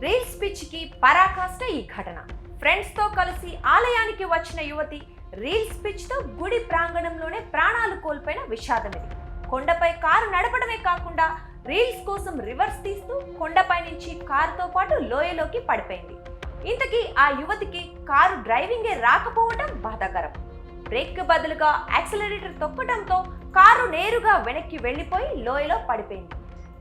Reels పిచ్చికి పరాకాష్ట ఈ ఘటన. ఫ్రెండ్స్ తో కలిసి ఆలయానికి వచ్చిన యువతి రీల్స్ పిచ్ తో గుడి ప్రాంగణంలోనే ప్రాణాలు కోల్పోయిన విషాదం ఇది. కొండపై కారు నడపడమే కాకుండా రీల్స్ కోసం రివర్స్ తీస్తూ కొండపై నుంచి కారుతో పాటు లోయలోకి పడిపోయింది. ఇంతకీ ఆ యువతికి కారు డ్రైవింగే రాకపోవడం బాధాకరం. బ్రేక్ బదులుగా యాక్సిలరేటర్ తొక్కడంతో కారు నేరుగా వెనక్కి వెళ్లిపోయి లోయలో పడిపోయింది.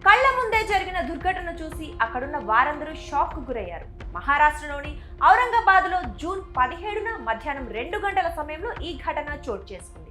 కళ్ల ముందే జరిగిన దుర్ఘటన చూసి అక్కడున్న వారందరూ షాక్ కు గురయ్యారు. మహారాష్ట్రలోని ఔరంగాబాద్ లో జూన్ 17న మధ్యాహ్నం 2 గంటల సమయంలో ఈ ఘటన చోటు చేసుకుంది.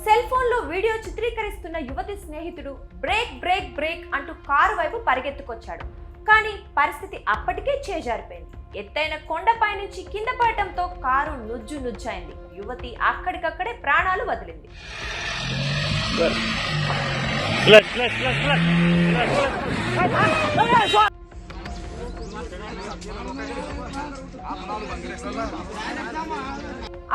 సెల్ ఫోన్ లో వీడియో చిత్రీకరిస్తున్న యువతి స్నేహితుడు బ్రేక్ బ్రేక్ బ్రేక్ అంటూ కారు వైపు పరిగెత్తుకొచ్చాడు. కానీ పరిస్థితి అప్పటికే చేజారిపోయింది. ఎత్తైన కొండపై నుంచి కింద పడటంతో కారు నుజ్జైంది. యువతి అక్కడికక్కడే ప్రాణాలు వదిలింది.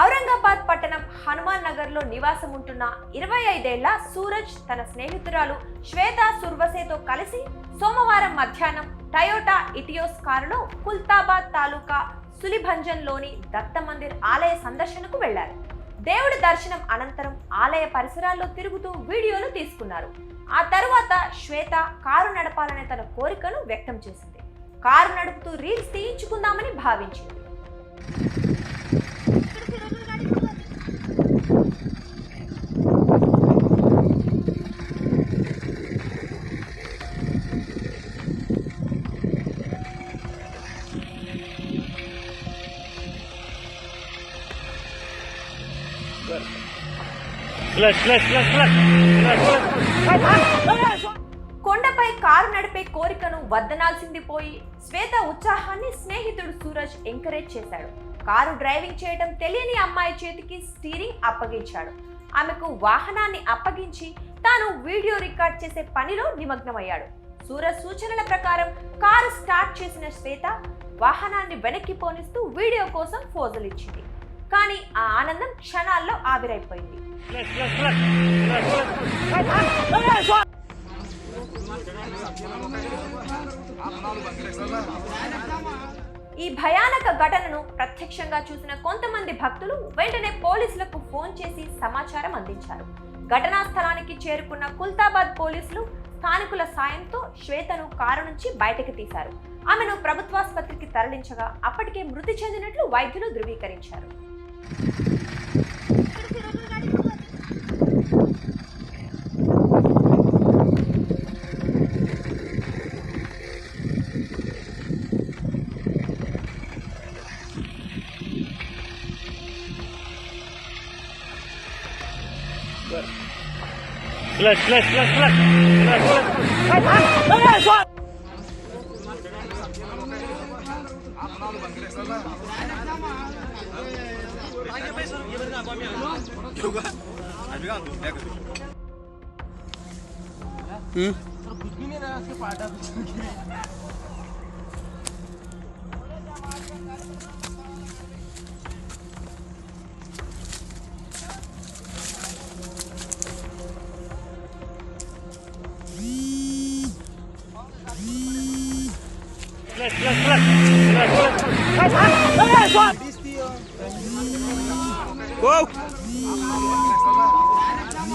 ఔరంగాబాద్ పట్టణం హనుమాన్ నగర్ లో నివాసం ఉంటున్న 25 ఏళ్ల సూరజ్ తన స్నేహితురాలు శ్వేత సుర్వసేతో కలిసి సోమవారం మధ్యాహ్నం టయోటా ఇటియోస్ కారులో కుల్తాబాద్ తాలూకా సులిభంజన్ లోని దత్త మందిర్ ఆలయ సందర్శనకు వెళ్లారు. దేవుడి దర్శనం అనంతరం ఆలయ పరిసరాల్లో తిరుగుతూ వీడియోలు తీసుకున్నారు. ఆ తరువాత శ్వేత కారు నడపాలనే తన కోరికను వ్యక్తం చేసింది. కారు నడుపుతూ రీల్స్ తీయించుకుందామని భావించింది. కొండపై కారు నడిపే కోరికను వద్దనాల్సింది పోయి శ్వేత ఉత్సాహాన్ని స్నేహితుడు సూరజ్ ఎంకరేజ్ చేశాడు. కారు డ్రైవింగ్ చేయడం తెలియని అమ్మాయి చేతికి స్టీరింగ్ అప్పగించాడు. ఆమెకు వాహనాన్ని అప్పగించి తాను వీడియో రికార్డ్ చేసే పనిలో నిమగ్నమయ్యాడు. సూరజ్ సూచనల ప్రకారం కారు స్టార్ట్ చేసిన శ్వేత వాహనాన్ని వెనక్కి పోనిస్తూ వీడియో కోసం ఫోజులు ఇచ్చింది. కానీ ఆ ఆనందం క్షణాల్లో ఆవిరైపోయింది. ఈ భయానక ఘటనను ప్రత్యక్షంగా చూసిన కొంతమంది భక్తులు వెంటనే పోలీసులకు ఫోన్ చేసి సమాచారం అందించారు. ఘటనా స్థలానికి చేరుకున్న కుల్తాబాద్ పోలీసులు స్థానికుల సాయంతో శ్వేతను కారు నుంచి బయటకు తీశారు. ఆమెను ప్రభుత్వాసుపత్రికి తరలించగా అప్పటికే మృతి చెందినట్లు వైద్యులు ధృవీకరించారు.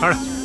Go!